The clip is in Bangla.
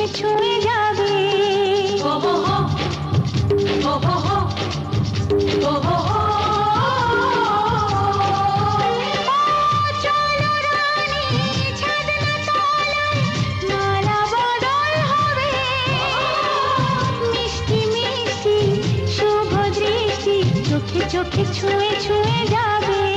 ছুঁয়ে ছুঁয়ে যাবে। ও হো হো, ও হো হো, ও হো হো। চলো রানী ছাদনা তলায়, মালা বদল হবে। মিষ্টি মিষ্টি শুভ দৃষ্টি চোখে চোখে ছুঁয়ে ছুঁয়ে যাবে।